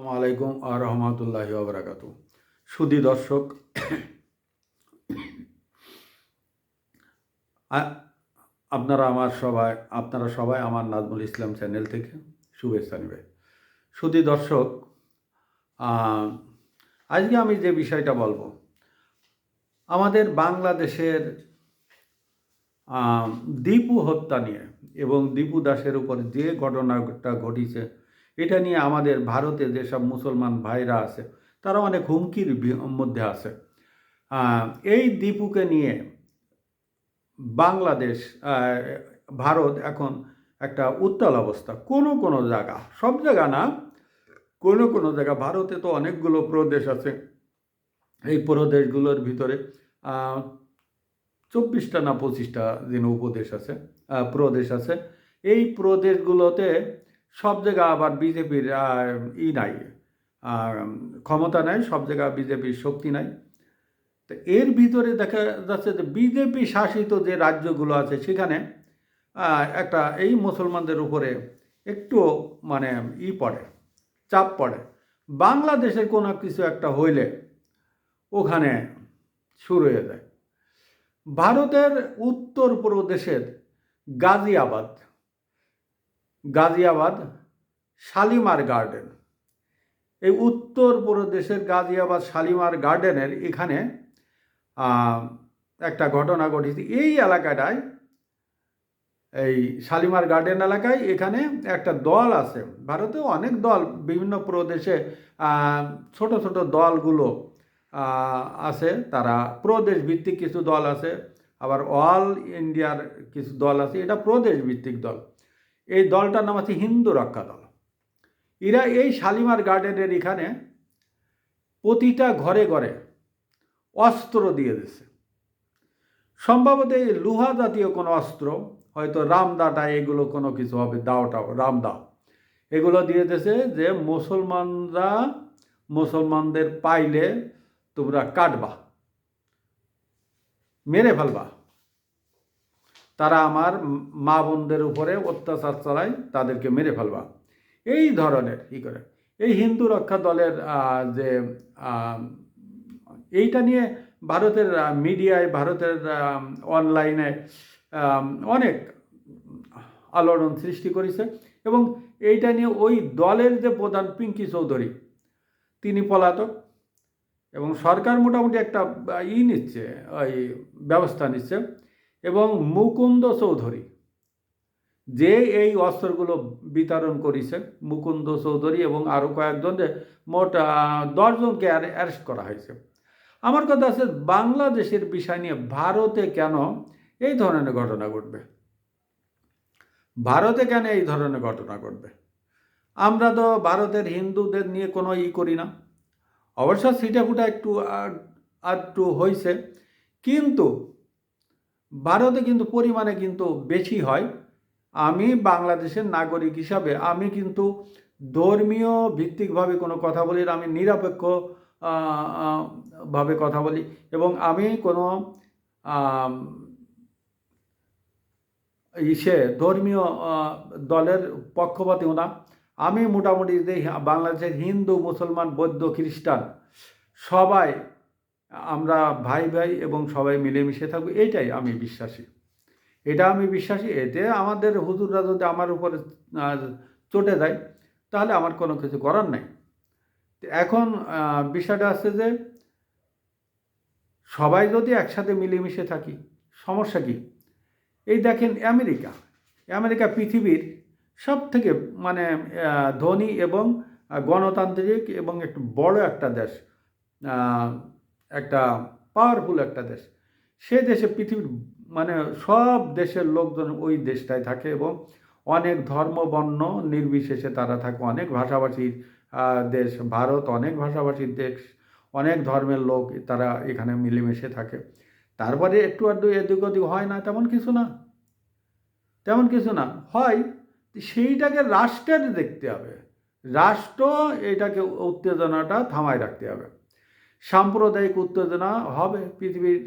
আসসালামু আলাইকুম আর রহমতুল্লাহি ওয়া বারাকাতু। সুধী দর্শক, আ- আপনারা সবাই আমার নাজমুল ইসলাম চ্যানেল থেকে শুভেচ্ছা নেবে। সুধী দর্শক, আহ, আজকে আমি যে বিষয়টা বলবো, আমাদের বাংলাদেশের দীপু হত্যা নিয়ে এবং দীপু দাসের উপর যে ঘটনাটা ঘটিছে, এটা নিয়ে আমাদের ভারতে যেসব মুসলমান ভাইরা আছে তারা অনেক হুমকির মধ্যে আছে। এই দীপুকে নিয়ে বাংলাদেশ, ভারত এখন একটা উত্তাল অবস্থা। কোনো কোনো জায়গা, সব জায়গা না, কোনো কোনো জায়গা, ভারতে তো অনেকগুলো প্রদেশ আছে। এই প্রদেশগুলোর ভিতরে 24টা না 25টা যেন উপদেশ আছে, প্রদেশ আছে। এই প্রদেশগুলোতে সব জায়গা আবার বিজেপির নাই, ক্ষমতা নাই, সব জায়গা বিজেপির শক্তি নাই। তো এর ভিতরে দেখা যাচ্ছে যে বিজেপি শাসিত যে রাজ্যগুলো আছে সেখানে একটা এই মুসলমানদের উপরে একটু মানে পড়ে, চাপ পড়ে। বাংলাদেশের কোনো কিছু একটা হইলে ওখানে শুরু হয়ে যায়। ভারতের উত্তর প্রদেশের গাজিয়াবাদ, গাজিয়াবাদ শালিমার গার্ডেন, এই উত্তর প্রদেশের গাজিয়াবাদ শালিমার গার্ডেনের এখানে একটা ঘটনা ঘটেছে। এই এলাকাটায়, এই শালিমার গার্ডেন এলাকায়, এখানে একটা দল আছে। ভারতেও অনেক দল, বিভিন্ন প্রদেশে ছোট ছোট দলগুলো আছে। তারা প্রদেশ ভিত্তিক কিছু দল আছে, আবার অল ইন্ডিয়ার কিছু দল আছে। এটা প্রদেশ ভিত্তিক দল। এই দলটার নাম আছে হিন্দু রক্ষা দল। এরা এই শালিমার গার্ডেনের এখানে প্রতিটা ঘরে ঘরে অস্ত্র দিয়ে দিচ্ছে। সম্ভবত এই লোহা জাতীয় কোনো অস্ত্র, হয়তো রামদাটা, এগুলো কোনো কিছু হবে, দাওটাও রামদা, এগুলো দিয়ে দিয়েছে যে মুসলমানদের পাইলে তোমরা কাটবা, মেরে ফেলবা। তারা আমার মা বোনদের উপরে অত্যাচার চালায়, তাদেরকে মেরে ফেলবা। এই ধরনের করে এই হিন্দু রক্ষা দলের যে এইটা নিয়ে ভারতের মিডিয়ায়, ভারতের অনলাইনে অনেক আলোড়ন সৃষ্টি করেছে। এবং এইটা নিয়ে ওই দলের যে প্রধান পিঙ্কি চৌধুরী, তিনি পলাতক। এবং সরকার মোটামুটি একটা নিচ্ছে, ওই ব্যবস্থা নিচ্ছে। এবং মুকুন্দ চৌধুরী, যে এই অস্ত্রগুলো বিতরণ করেছে, মুকুন্দ চৌধুরী এবং আরও কয়েকজন, যে মোট 10 জনকে অ্যারেস্ট করা হয়েছে। আমার কথা আছে, বাংলাদেশের বিষয় নিয়ে ভারতে কেন এই ধরনের ঘটনা ঘটবে? ভারতে কেন এই ধরনের ঘটনা ঘটবে? আমরা তো ভারতের হিন্দুদের নিয়ে কোনো করি না। অবশ্য ছিটাফুটা একটু একটু হয়েছে, কিন্তু ভারতে কিন্তু পরিমাণে কিন্তু বেশি হয়। আমি বাংলাদেশের নাগরিক হিসাবে আমি কিন্তু ধর্মীয় ভিত্তিকভাবে কোনো কথা বলি না। আমি নিরপেক্ষ ভাবে কথা বলি, এবং আমি কোনো ধর্মীয় দলের পক্ষপাতীও না। আমি মোটামুটি যে বাংলাদেশের হিন্দু, মুসলমান, বৌদ্ধ, খ্রিস্টান সবাই আমরা ভাই ভাই এবং সবাই মিলেমিশে থাকবো, এইটাই আমি বিশ্বাসী। এতে আমাদের হুজুররা যদি আমার উপরে চটে দেয়, তাহলে আমার কোনো কিছু করার নাই। এখন বিষয়টা আছে যে সবাই যদি একসাথে মিলেমিশে থাকি, সমস্যা কি? এই দেখেন আমেরিকা পৃথিবীর সব থেকে মানে ধনী এবং গণতান্ত্রিক এবং একটু বড় একটা দেশ, একটা পাওয়ারফুল একটা দেশ। সে দেশে পৃথিবীর মানে সব দেশের লোকজন ওই দেশটায় থাকে, এবং অনেক ধর্ম বর্ণ নির্বিশেষে তারা থাকে। অনেক ভাষাভাষীর দেশ ভারত, অনেক ভাষাভাষীর দেশ, অনেক ধর্মের লোক তারা এখানে মিলেমিশে থাকে। তারপরে একটু আধটু এদিক ওদিক হয় না, তেমন কিছু না, তেমন কিছু না হয়। সেইটাকে রাষ্ট্রের দেখতে হবে। রাষ্ট্র এটাকে উত্তেজনাটা থামায় রাখতে হবে। সাম্প্রদায়িক উত্তেজনা হবে, পৃথিবীর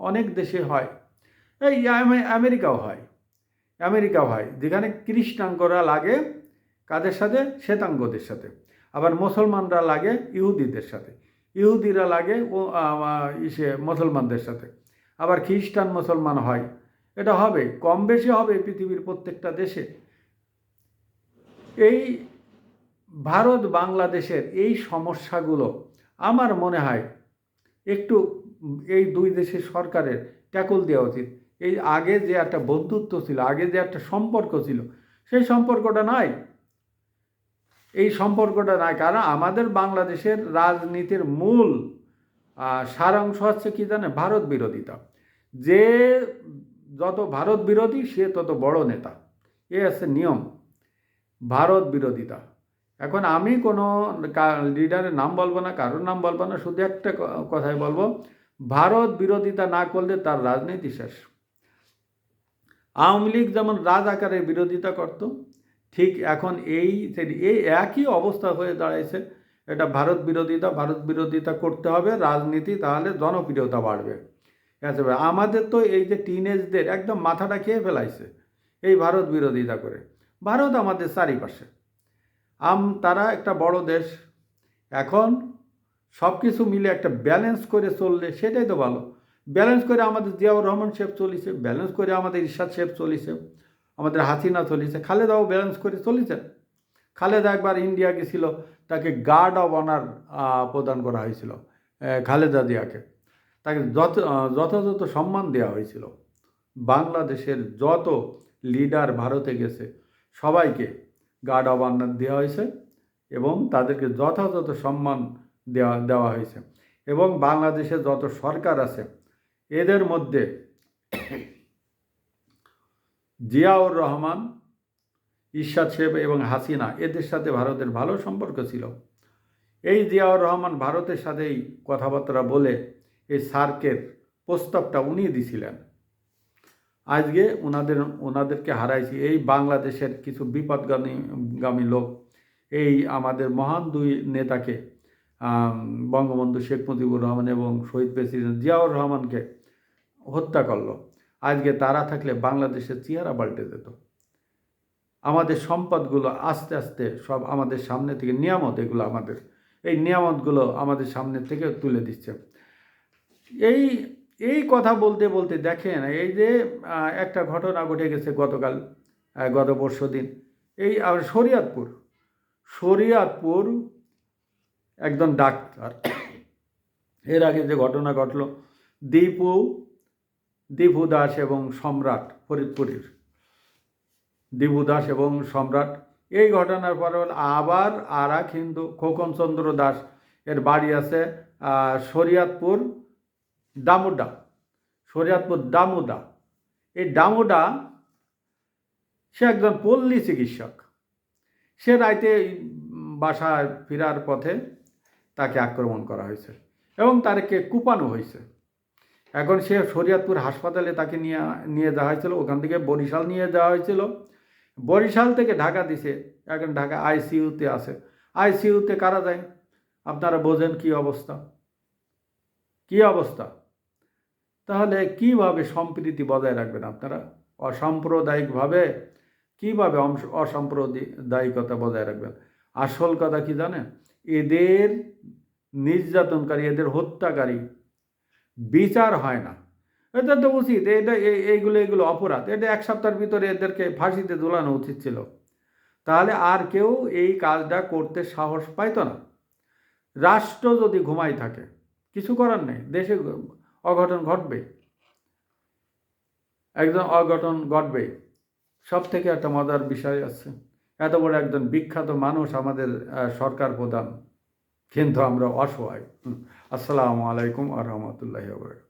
অনেক দেশে হয়। এই আমেরিকাও হয়, যেখানে কৃষ্ণাঙ্গরা লাগে কাদের সাথে? শ্বেতাঙ্গদের সাথে। আবার মুসলমানরা লাগে ইহুদিদের সাথে, ইহুদিরা লাগে মুসলমানদের সাথে, আবার খ্রিস্টান মুসলমান হয়। এটা হবে, কম বেশি হবে পৃথিবীর প্রত্যেকটা দেশে। এই ভারত বাংলাদেশের এই সমস্যাগুলো আমার মনে হয় একটু এই দুই দেশের সরকারের ট্যাকল দেওয়া উচিত। এই আগে যে একটা বন্ধুত্ব ছিল, আগে যে একটা সম্পর্ক ছিল, সেই সম্পর্কটা নাই। এই সম্পর্কটা নাই, কারণ আমাদের বাংলাদেশের রাজনীতির মূল সারাংশ হচ্ছে কি জানে, ভারত বিরোধিতা। যে যত ভারত বিরোধী সে তত বড় নেতা, এ আছে নিয়ম, ভারত বিরোধিতা। এখন আমি কোনো লিডারের নাম বলবো না, কারোর নাম বলবো না, শুধু একটা কথাই বলবো, ভারত বিরোধিতা না করলে তার রাজনীতি শেষ। আওয়ামী লীগ যেমন রাজাকারের বিরোধিতা করত, ঠিক এখন এই একই অবস্থা হয়ে দাঁড়াইছে। এটা ভারত বিরোধিতা করতে হবে রাজনীতি, তাহলে জনপ্রিয়তা বাড়বে। আমাদের তো এই যে টিনেজদের একদম মাথাটা খেয়ে ফেলাইছে এই ভারত বিরোধিতা করে। ভারত আমাদের চারিপাশে, তারা একটা বড় দেশ। এখন সব কিছু মিলে একটা ব্যালেন্স করে চললে সেটাই তো ভালো। ব্যালেন্স করে আমাদের জিয়াউর রহমান সাহেব চলিছে, ব্যালেন্স করে আমাদের ইরশাদ সাহেব চলিছে, আমাদের হাসিনা চলিছে, খালেদাও ব্যালেন্স করে চলিছে। খালেদা একবার ইন্ডিয়া গেছিল, তাকে গার্ড অব অনার প্রদান করা হয়েছিল, খালেদা জিয়াকে, তাকে যথাযথ সম্মান দেওয়া হয়েছিল। বাংলাদেশের যত লিডার ভারতে গেছে সবাইকে গার্ড অব অনার দেওয়া হয়েছে এবং তাদেরকে যথাযথ সম্মান দেওয়া হয়েছে। এবং বাংলাদেশের যত সরকার আছে এদের মধ্যে জিয়াউর রহমান, ইরশাদ সাহেব এবং হাসিনা, এদের সাথে ভারতের ভালো সম্পর্ক ছিল। এই জিয়াউর রহমান ভারতের সাথেই কথাবার্তা বলে এই সার্কের প্রস্তাবটা উনি দিছিলেন। আজকে ওনাদেরকে হারাইছি। এই বাংলাদেশের কিছু বিপদগামী লোক এই আমাদের মহান দুই নেতাকে, বঙ্গবন্ধু শেখ মুজিবুর রহমান এবং শহীদ প্রেসিডেন্ট জিয়াউর রহমানকে হত্যা করলো। আজকে তারা থাকলে বাংলাদেশের চেহারা পাল্টে যেত। আমাদের সম্পদগুলো আস্তে আস্তে সব আমাদের সামনে থেকে, নিয়ামত এগুলো আমাদের, এই নিয়ামতগুলো আমাদের সামনে থেকে তুলে দিচ্ছে। এই কথা বলতে বলতে দেখেন, এই যে একটা ঘটনা ঘটে গেছে গত পরশুদিন, এই শরিয়াতপুর একজন ডাক্তার, এর আগে যে ঘটনা ঘটল দীপু দাস এবং সম্রাট, ফরিদপুরের দীপু দাস এবং সম্রাট, এই ঘটনার পরে আবার আর এক হিন্দু খোকনচন্দ্র দাস, এর বাড়ি আছে শরিয়াতপুর দামুডা। এই দামুডা, সে একজন পল্লী চিকিৎসক। সে রাইতে বাসায় ফেরার পথে তাকে আক্রমণ করা হয়েছে এবং তাকে কুপানো হয়েছে। এখন সে শরিয়াতপুর হাসপাতালে তাকে নিয়ে যাওয়া হয়েছিল, ওখান থেকে বরিশাল নিয়ে যাওয়া হয়েছিল, বরিশাল থেকে ঢাকা দিছে, এখন ঢাকা আইসিইউতে আছে। আইসিইউতে কারা যায় আপনারা বোঝেন কি অবস্থা। তাহলে কিভাবে সম্প্রীতি বজায় রাখবেন আপনারা? অসাম্প্রদায়িকভাবে কিভাবে অসাম্প্রদায়িকতা বজায় রাখবেন? আসল কথা কি জানেন, এদের নির্যাতনকারী, এদের হত্যাকারী বিচার হয় না। এটা তো উচিত, এইগুলো অপরাধ। এটা এক সপ্তাহের ভিতরে এদেরকে ফাঁসিতে ঝুলানো উচিত ছিল, তাহলে আর কেউ এই কাজটা করতে সাহস পাইত না। রাষ্ট্র যদি ঘুমাই থাকে কিছু করার নেই, দেশে অঘটন ঘটবে। সব থেকে একটা মজার বিষয় আছে, এত বড় একজন বিখ্যাত মানুষ আমাদের সরকার প্রধান, কিন্তু আমরা অসহায়। আসসালামু আলাইকুম ওয়া রাহমাতুল্লাহি ওয়া বারাকাতুহু।